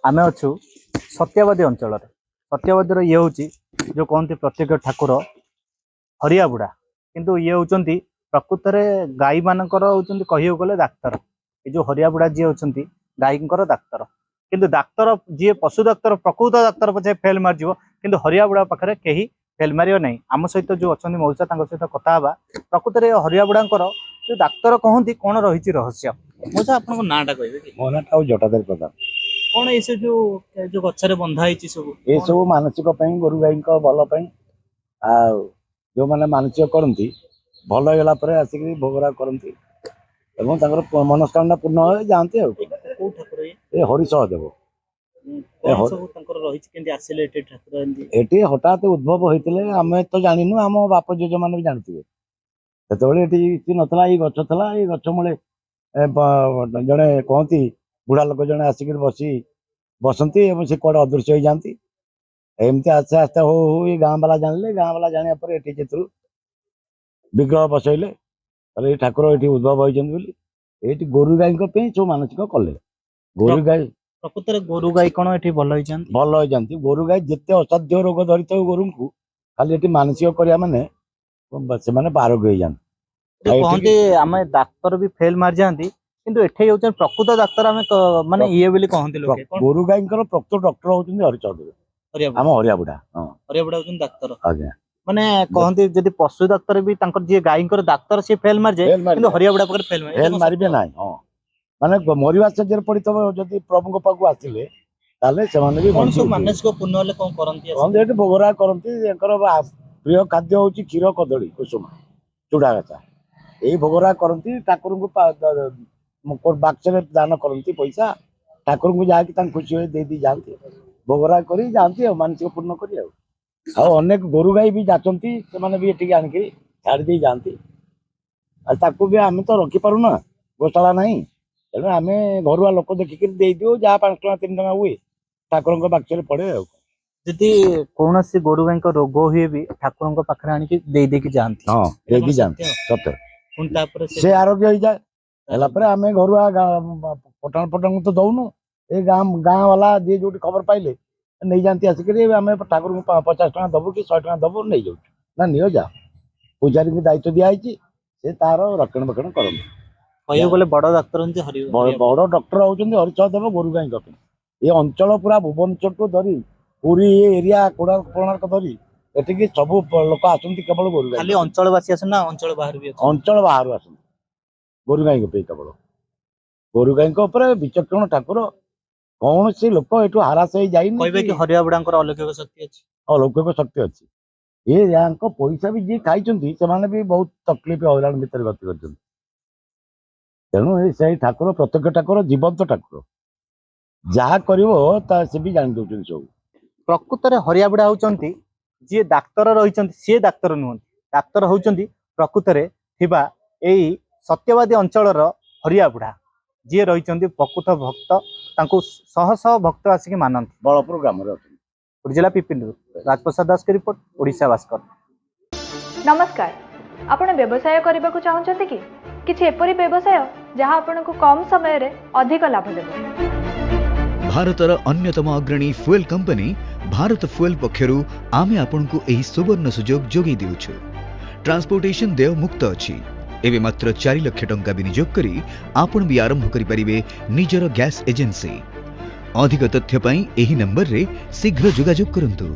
आमे अच्छु सत्यवादी अंचल सत्यवादी ये हूँ जो कहते प्रत्येक ठाकुर हरिया बुढ़ा किंतु ये होती प्रकृत में गाई मानकर होती कह गले डाक्तर ये जो हरिया बुढ़ा जी होती गाईंकर डाक्तर किंतु डाक्तर जी पशु डाक्तर प्रकृत डाक्तर पचे फेल मार किंतु हरिया बुढ़ा पाखे कहीं फेल मार ना आम सहित जो अच्छा मौसा सहित कथा प्रकृत में हरिया बुढ़ा जो डाक्तर कहती कौन रही रहस्य मौसा आप नाटा कहे मो ना जटाधारी प्रधान कौन ये जो जो गचरे बंधा सब ये सब मानसिक गोरु गाई भल आ जो मैंने मानसिक करती भल होगा आसिक भोगरा करती मनस्कामना पूर्ण हो जाती ये हरिशहदेव ये हठात उद्भव होते आम तो जानू आम बाप जेज मैंने भी जानते से नाला ये गच था ये गच मूले जड़े कहती बुढ़ा लोक जड़े आसिक बसती से कौड़े अदृश्य हो जाती एमती आस्ते आस्ते हो ये गाँ वाला जानले गाँ वाला जाना पर विग्रह बसैले ये ठाकुर ये उद्भव होती ये गोरु गाई सब मानसिक कले गोरु गाई प्रकृत गोरु गाई कौन ये भल हो जाती गोरु गाई जिते असाध्य रोग धरी था गोरु को खाली ये मानसिक करा माने से आरोग्य हो जाती कहते आम डाक्तर भी फेल मार जाती किंतु एठे होचन प्रकृत डाक्तर आमे माने ये बोली कहंते लोके गोरु गाई प्रकृत डॉक्टर होचन हरिचौधरी आम हरिया बुढ़ा होचन डाक्तर आज्ञा माने कहंती जदि पशु डाक्तर भी तांकर जे गाईंकर डाक्तर से फेल मार जाए किंतु हरिया बुढ़ा पकर फेल मारिबे नाही हां माने मरिवा सज्जर पड़ितबो जदि प्रभु को पाकु आथिले ताले सेमाने भी कोन सब मानसिक पूर्ण होले कोन करंती कोन एट भोगरा करंती एकर प्रिय खाद्य होची क्षीर कदली कुसुम चूड़ा गचा एई भोगरा करंती ठाकुर को बाक्सरे दान करंती पैसा ठाकुर को जाके तां खुशी होय दे दी जानती भोगरा करी जानती मानसिक पूर्ण करी अनेक गोरु गाई भी जाचंती से माने भी एटिक आनिक छाड़ी दे जाती ताकू भी आम तो रखिपारूना गोशाला नहीं तेणु आम घरुआ लोक देखिक दे दियो जहाँ 5 टଙ୍କା 3 टଙ୍କା हुए ठाकुर बाक्सरे पड़े जदि कौन सी गोरु गाई रोग हुए भी ठाकुर पाखे आनिक दे देकी जाती हाँ देकी जानती सत्य से आरोग्य हो जाए आम घरुआ पटाण पटाण तो दौनु ये गाँ वाला जी जो खबर पाइले नहीं जानती आसिक आम ठाकुर को 50 टଙ୍କା दबु कि 100 टଙ୍କା दबु नहीं जाऊँ ना नियो जा पूजारी को दायित्व दिखाई से तार रक्षण बक्षण कर बड़ डाक्तर बड़ डॉक्टर होती हरिचौधदेव गोरु गाई ये अंचल पूरा भुवनेश्वर टू धरी पुरी एरिया कोणार्क धरी एटिकी सब लोक आसती केवल गोरु गाई अंचलवासी आस अंचल बाहर भी अंचल बाहर आस गोरु गाई केवल गोरु गाई विचक्षण ठाकुर कौन सी लोक यू हारास हो जाए कि हरिया बुढ़ा अलौकिक शक्ति अच्छी अलौकिक शक्ति अच्छी ये पैसा भी जी खाई से भी बहुत तकलीफ हईराण भितर गति कर तेणु से ठाकुर प्रत्यक्ष ठाकुर जीवंत ठाकुर जहाँ कर से भी जानी दौरान सब प्रकृत में हरिया बुढ़ा होती जी डाक्तर रही सी डाक्तर नुहति डाक्तर होती प्रकृत में यही सत्यवादी अंचल हरिया बुढ़ा जी रही प्रकृत भक्त शह शह भक्त आसिक मानती बलपुर ग्राम जिला पिपिल राजप्रसाद दास की रिपोर्ट ओडिशा भास्कर। नमस्कार आपण व्यवसाय करने को चाहते कि किछि एपरि व्यवसाय जहां आपण को कम समय रे अधिक लाभ देबो। भारतर अन्यतम अग्रणी फुएल कंपनी भारत फुएल पक्षरु आमे आपण को एही सुवर्ण सुजोग जोगी देउछु। ट्रांसपोर्टेशन देय मुक्त अछि एवं मात्र 4 लाख टंका विनियोग करी आपण भी आरंभ करि परिबे निजर गैस एजेंसी। अधिक तथ्य पई एही नंबर रे शीघ्र जोगाजोग करंतु।